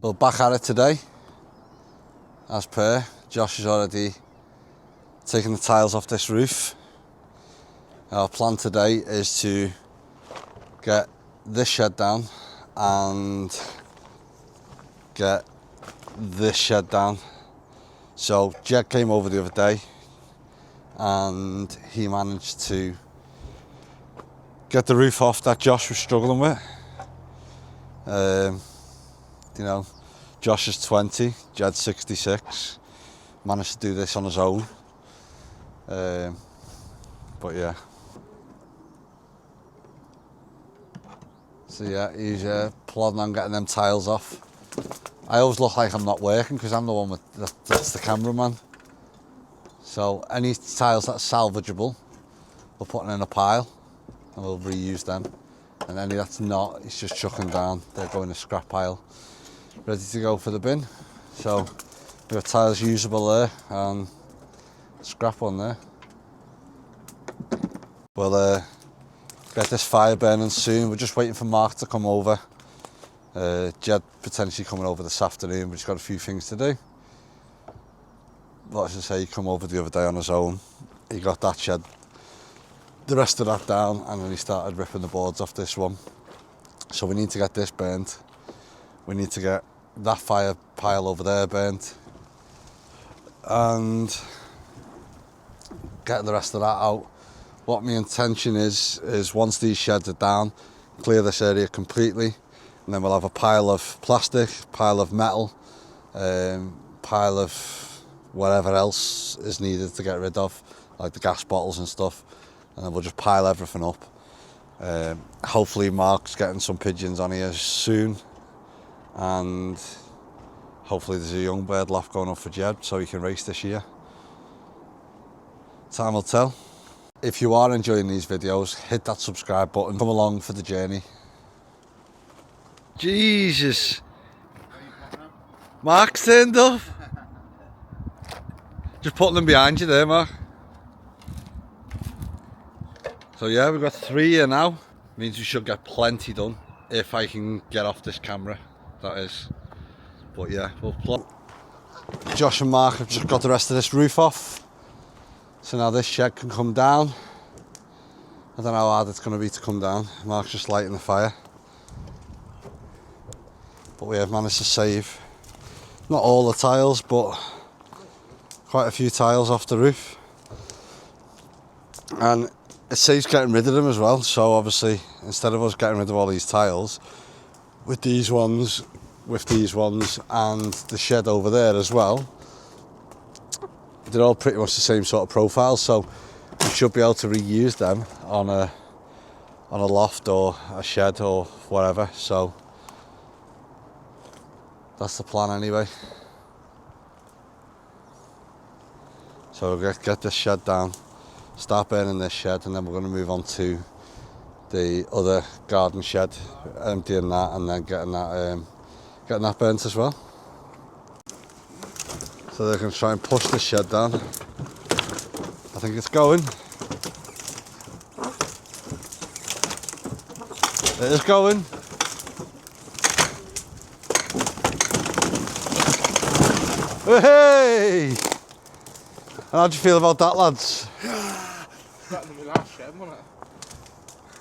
Well, back at it today. As per, Josh has already taken the tiles off this roof. Our plan today is to get this shed down and get this shed down. So Jed came over the other day and he managed to get the roof off that Josh was struggling with. You know, Josh is 20, Jed's 66. Managed to do this on his own. But yeah. So yeah, he's plodding on getting them tiles off. I always look like I'm not working because I'm the one that's the cameraman. So any tiles that's salvageable, we're putting in a pile and we'll reuse them. And any that's not, it's just chucking down. They're going to scrap pile, ready to go for the bin. So we have tiles usable there and scrap one there. We'll get this fire burning soon. We're just waiting for Mark to come over. Jed potentially coming over this afternoon, but he's got a few things to do. Like I say, he come over the other day on his own. He got that shed, the rest of that down, and then he started ripping the boards off this one. So we need to get this burnt. We need to get that fire pile over there burnt. And getting the rest of that out. What my intention is once these sheds are down, clear this area completely, and then we'll have a pile of plastic, pile of metal, pile of whatever else is needed to get rid of, like the gas bottles and stuff, and then we'll just pile everything up. Hopefully Mark's getting some pigeons on here soon, and hopefully there's a young bird loft going up for Jed so he can race this year. Time will tell. If you are enjoying these videos, hit that subscribe button. Come along for the journey. Jesus! Mark's turned up. Just putting them behind you there, Mark. So yeah, we've got 3 here now. Means we should get plenty done. If I can get off this camera, that is. But yeah, we'll plot. Josh and Mark have just got the rest of this roof off. So now this shed can come down. I don't know how hard it's going to be to come down. Mark's just lighting the fire. But we have managed to save, not all the tiles, but quite a few tiles off the roof. And it saves getting rid of them as well. So obviously, instead of us getting rid of all these tiles, with these ones, and the shed over there as well, they're all pretty much the same sort of profile, so we should be able to reuse them on a loft or a shed or whatever. So that's the plan anyway. So we'll get this shed down, start burning this shed, and then we're going to move on to the other garden shed, emptying that and then getting that burnt as well. So they're going to try and push this shed down. I think it's going. It is going. Hey! And how do you feel about that, lads?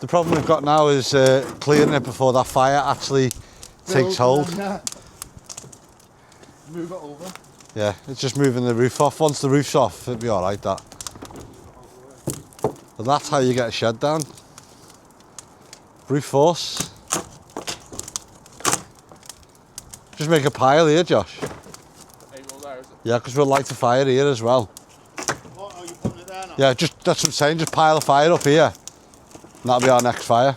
The problem we've got now is clearing it before that fire actually takes hold. Move it over. Yeah, it's just moving the roof off. Once the roof's off, it'll be alright, that. But that's how you get a shed down. Brute force. Just make a pile here, Josh. Yeah, because we'll light a fire here as well. What, are you putting it there now? Yeah, just that's what I'm saying, just pile a fire up here. And that'll be our next fire.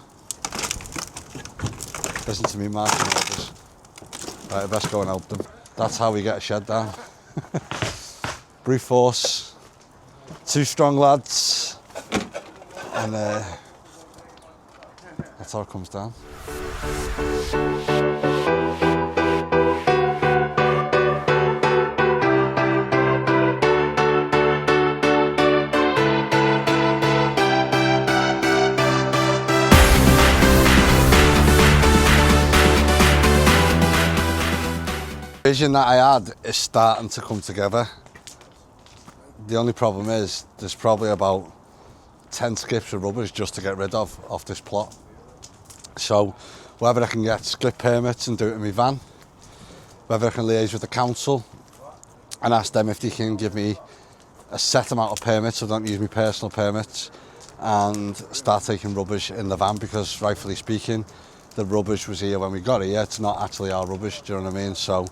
Listen to me, Mark. Right, I best go and help them. That's how we get a shed down. Brute force, 2 strong lads, and that's how it comes down. Vision that I had is starting to come together. The only problem is there's probably about 10 skips of rubbish just to get rid of off this plot. So whether I can get skip permits and do it in my van, whether I can liaise with the council and ask them if they can give me a set amount of permits so I don't use my personal permits, and start taking rubbish in the van, because rightfully speaking the rubbish was here when we got here. It's not actually our rubbish, do you know what I mean? So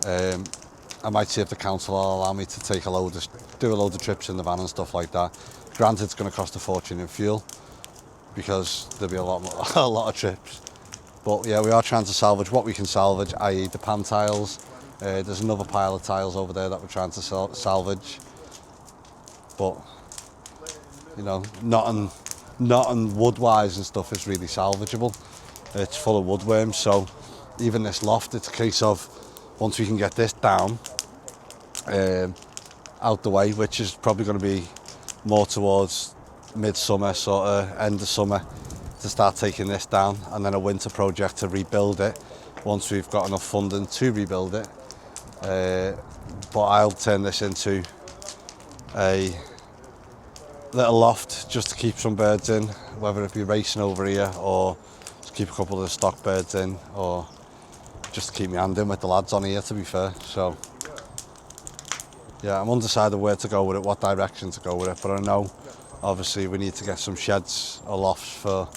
I might see if the council will allow me to take do a load of trips in the van and stuff like that. Granted, it's going to cost a fortune in fuel because there'll be a lot of trips. But yeah, we are trying to salvage what we can salvage, i.e. the pan tiles. There's another pile of tiles over there that we're trying to salvage. But you know, nothing wood-wise and stuff is really salvageable. It's full of woodworms, so even this loft, it's a case of once we can get this down, out the way, which is probably going to be more towards midsummer, sort of end of summer, to start taking this down, and then a winter project to rebuild it once we've got enough funding to rebuild it. But I'll turn this into a little loft just to keep some birds in, whether it be racing over here or just keep a couple of the stock birds in, or just to keep my hand in with the lads on here, to be fair. So yeah, I'm undecided where to go with it, what direction to go with it, but I know obviously we need to get some sheds or lofts for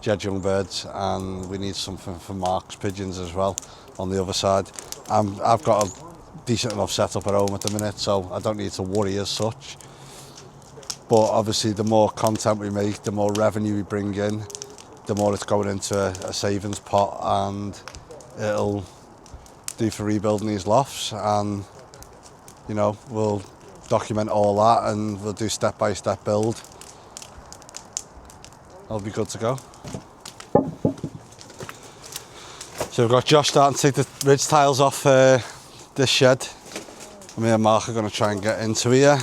Jed young birds, and we need something for Mark's pigeons as well on the other side. I've got a decent enough setup at home at the minute, so I don't need to worry as such. But obviously the more content we make, the more revenue we bring in, the more it's going into a savings pot, and it'll do for rebuilding these lofts. And you know, we'll document all that and we'll do step-by-step build. I'll be good to go. So we've got Josh starting to take the ridge tiles off this shed. Me and Mark are going to try and get into here,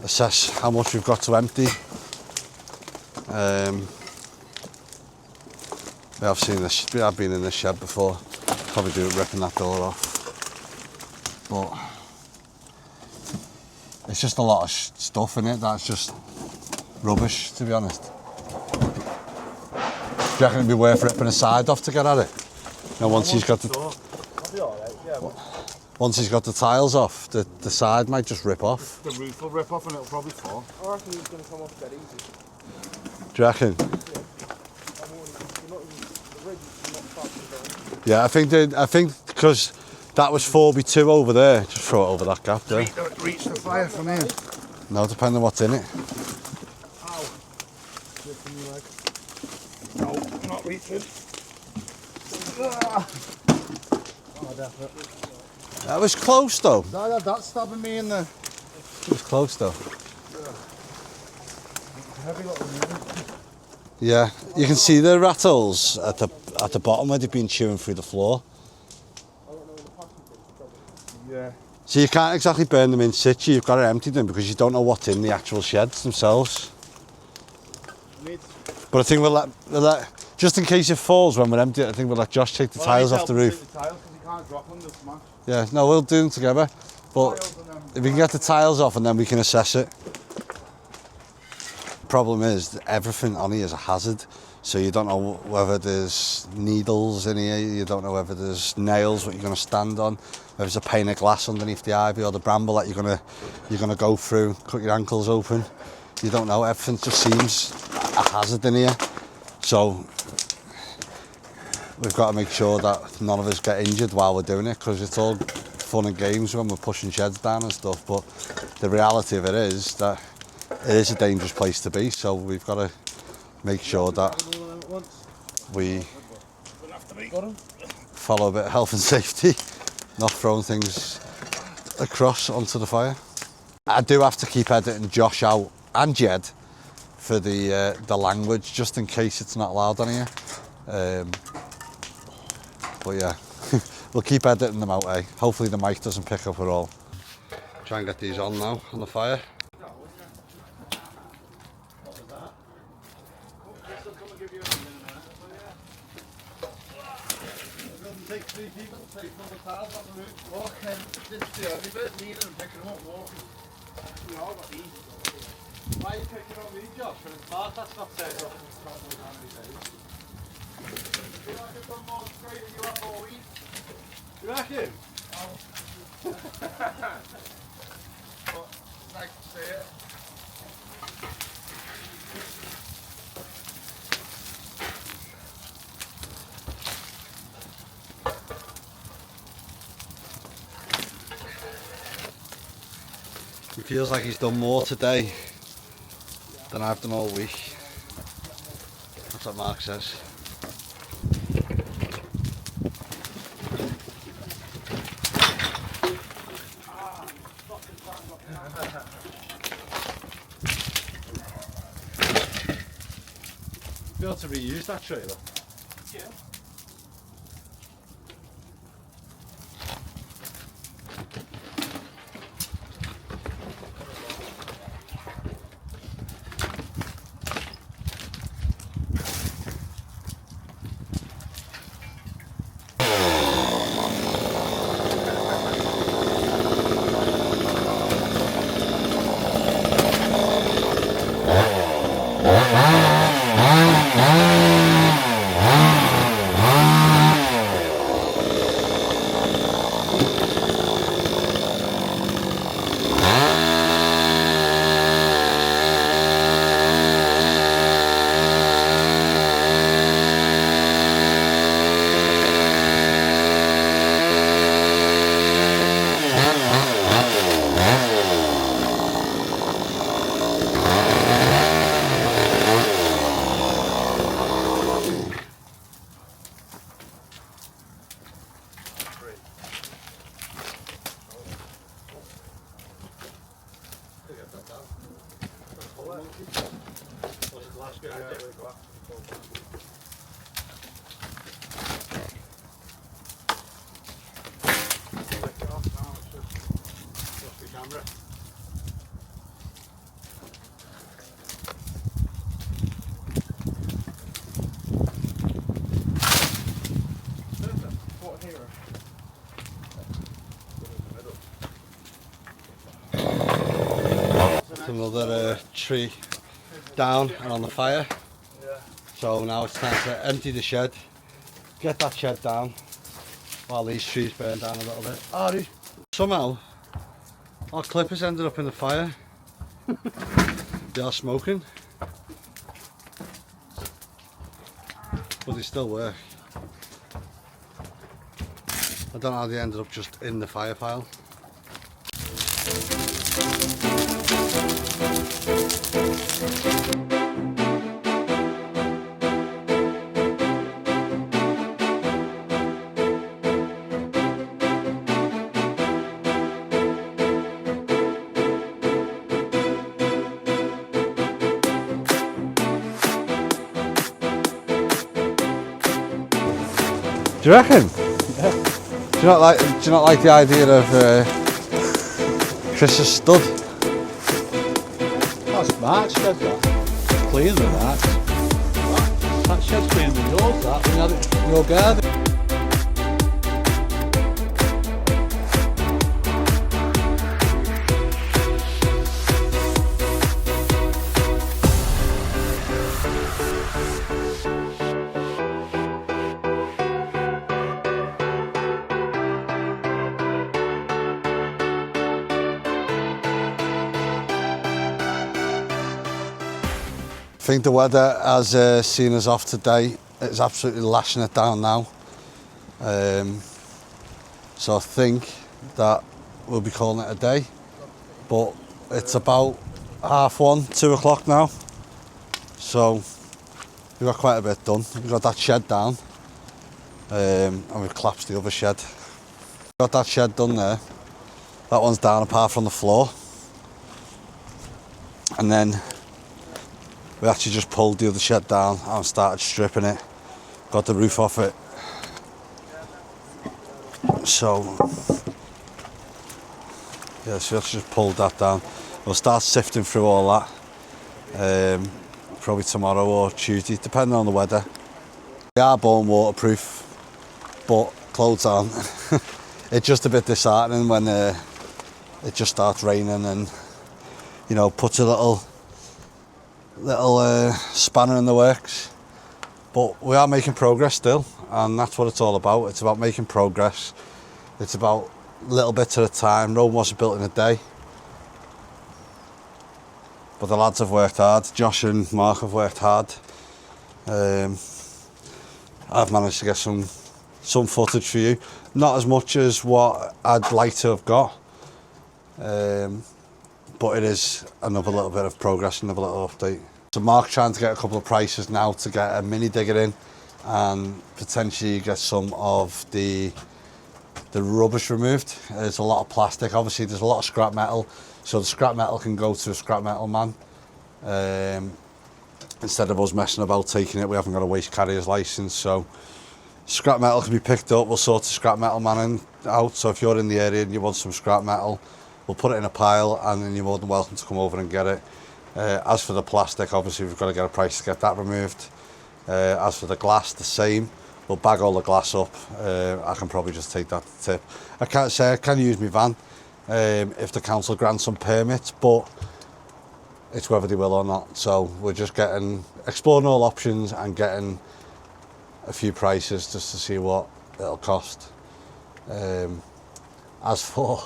assess how much we've got to empty. I've been in this shed before. Probably do it ripping that door off. But it's just a lot of stuff in it that's just rubbish, to be honest. Do you reckon it'd be worth ripping a side off to get at it? You know, once he's got the tiles off, the side might just rip off. The roof will rip off and it'll probably fall. I reckon he's going to come off dead easy. Do you reckon? Yeah, I think because that was 4x2 over there. Just throw it over that gap there. Reach the fire from here. No, depending on what's in it. Ow. No, not reaching. Oh, definitely. That was close though. That's stabbing me in the... It was close though. Heavy little movement. Yeah, you can see the rattles at the bottom where they've been chewing through the floor. Yeah. So you can't exactly burn them in situ, you've got to empty them because you don't know what's in the actual sheds themselves. But I think we'll let just in case it falls when we're empty it, I think we'll let Josh take the tiles off the roof. The tiles, 'cause you can't drop them, they'll smash. Yeah, no, we'll do them together. But if we can get the tiles off and then we can assess it. The problem is that everything on here is a hazard. So you don't know whether there's needles in here, you don't know whether there's nails, what you're going to stand on, whether there's a pane of glass underneath the ivy or the bramble that you're gonna go through, cut your ankles open. You don't know, everything just seems a hazard in here. So we've got to make sure that none of us get injured while we're doing it, because it's all fun and games when we're pushing sheds down and stuff, but the reality of it is that it is a dangerous place to be, so we've got to make sure that we follow a bit of health and safety, not throwing things across onto the fire. I do have to keep editing Josh out and Jed for the language, just in case it's not allowed on here. But yeah, we'll keep editing them out, eh? Hopefully the mic doesn't pick up at all. Try and get these on now, on the fire. three people taking all the tiles off the roof. Walking, this the only bit, leaning and picking them up, walking. We all got these. Why are you picking up these jobs? When it's hard, that's not taken off. You like it done more straight than you have all week? You reckon? But, like to see it. He feels like he's done more today than I've done all week. That's what Mark says. Be able to reuse that trailer. Yeah. Another tree down and on the fire. Yeah. So now it's time to empty the shed, get that shed down while these trees burn down a little bit. Somehow our clippers ended up in the fire. They are smoking, but they still work. I don't know how they ended up just in the fire pile. Do you reckon? Yeah. Do you not like the idea of Chris's stud? That's Mark's shed, that. Cleaner than that. That shed's cleaner than yours, that. We had it in your garden. I think the weather has seen us off today. It's absolutely lashing it down now. So I think that we'll be calling it a day. But it's about 1:30, 2 o'clock now. So we've got quite a bit done. We've got that shed down and we've collapsed the other shed. Got that shed done there. That one's down apart from the floor. And then we actually just pulled the other shed down and started stripping it. Got the roof off it. So, yeah, so we actually just pulled that down. We'll start sifting through all that. Probably tomorrow or Tuesday, depending on the weather. They are bone waterproof, but clothes on. It's just a bit disheartening when it just starts raining and, you know, puts a little spanner in the works. But we are making progress still, and that's what it's all about. It's about making progress. It's about little bits at a time. Rome wasn't built in a day. But the lads have worked hard. Josh and Mark have worked hard. I've managed to get some footage for you. Not as much as what I'd like to have got. But it is another little bit of progress, another little update. So Mark's trying to get a couple of prices now to get a mini digger in and potentially get some of the rubbish removed. There's a lot of plastic. Obviously there's a lot of scrap metal, so the scrap metal can go to a scrap metal man. Instead of us messing about taking it, we haven't got a waste carrier's license, so scrap metal can be picked up. We'll sort the scrap metal man out, so if you're in the area and you want some scrap metal, we'll put it in a pile and then you're more than welcome to come over and get it. As for the plastic, obviously we've got to get a price to get that removed. As for the glass, the same. We'll bag all the glass up. I can probably just take that to tip. I can't say I can use my van if the council grants some permits, but it's whether they will or not. So we're just exploring all options and getting a few prices just to see what it'll cost. As for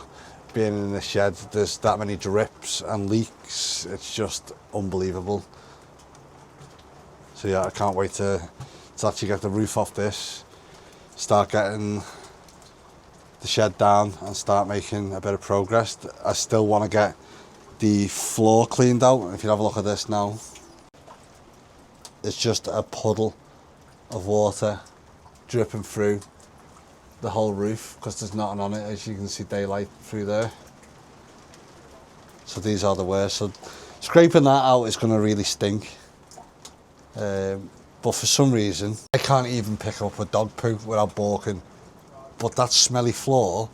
being in the shed, there's that many drips and leaks. It's just unbelievable. So yeah, I can't wait to actually get the roof off this, start getting the shed down and start making a bit of progress. I still want to get the floor cleaned out. If you have a look at this now, it's just a puddle of water dripping through the whole roof because there's nothing on it. As you can see, daylight through there. So these are the worst. So scraping that out is going to really stink. But for some reason, I can't even pick up a dog poo without balking. But that smelly floor,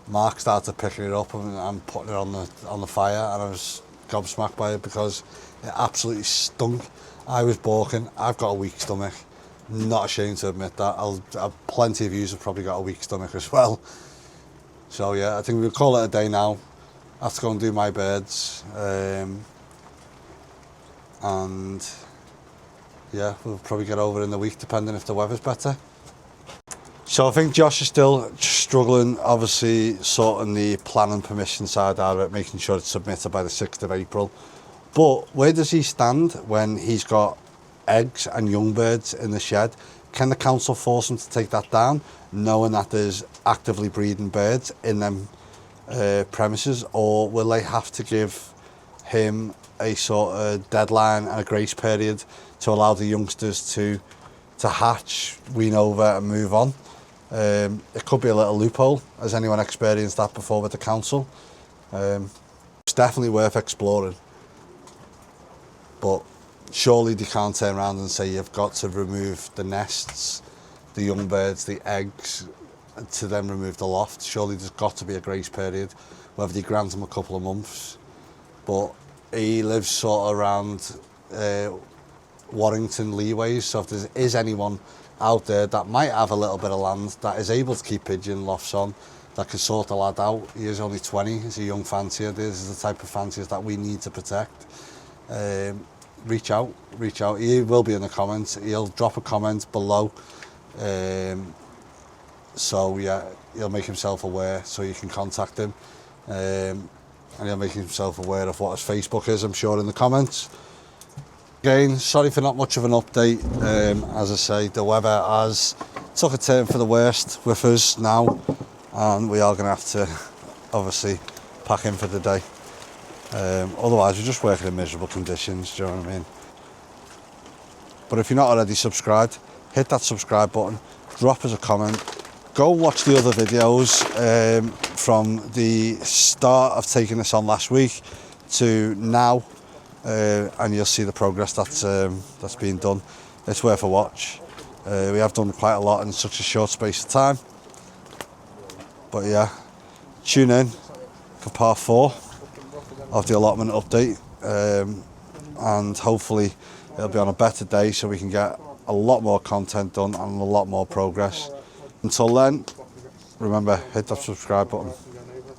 Mark started picking it up and putting it on the fire, and I was gobsmacked by it because it absolutely stunk. I was balking. I've got a weak stomach. Not ashamed to admit that. Plenty of yous have probably got a weak stomach as well. So yeah, I think we'll call it a day now. I have to go and do my birds. And yeah, we'll probably get over in the week depending if the weather's better. So I think Josh is still struggling, obviously sorting the planning permission side out of it, making sure it's submitted by the 6th of April. But where does he stand when he's got eggs and young birds in the shed? Can the council force him to take that down, knowing that there's actively breeding birds in them premises, or will they have to give him a sort of deadline and a grace period to allow the youngsters to hatch, wean over and move on? It could be a little loophole. Has anyone experienced that before with the council? It's definitely worth exploring, but surely they can't turn around and say you've got to remove the nests, the young birds, the eggs, to then remove the loft. Surely there's got to be a grace period, whether they grant him a couple of months. But he lives sort of around Warrington leeways, so if there is anyone out there that might have a little bit of land that is able to keep pigeon lofts on, that can sort the lad out. He is only 20, he's a young fancier. This is the type of fanciers that we need to protect. Reach out. He will be in the comments. He'll drop a comment below. So yeah, he'll make himself aware so you can contact him. And he'll make himself aware of what his Facebook is, I'm sure, in the comments. Again, sorry for not much of an update. As I say, the weather has took a turn for the worst with us now, and we are going to have to obviously pack in for the day. Otherwise, we're just working in miserable conditions, do you know what I mean? But if you're not already subscribed, hit that subscribe button, drop us a comment, go watch the other videos from the start of taking this on last week to now. And you'll see the progress that's been done. It's worth a watch. We have done quite a lot in such a short space of time. But yeah, tune in for part 4 of the allotment update, and hopefully it'll be on a better day so we can get a lot more content done and a lot more progress. Until then, remember, hit that subscribe button.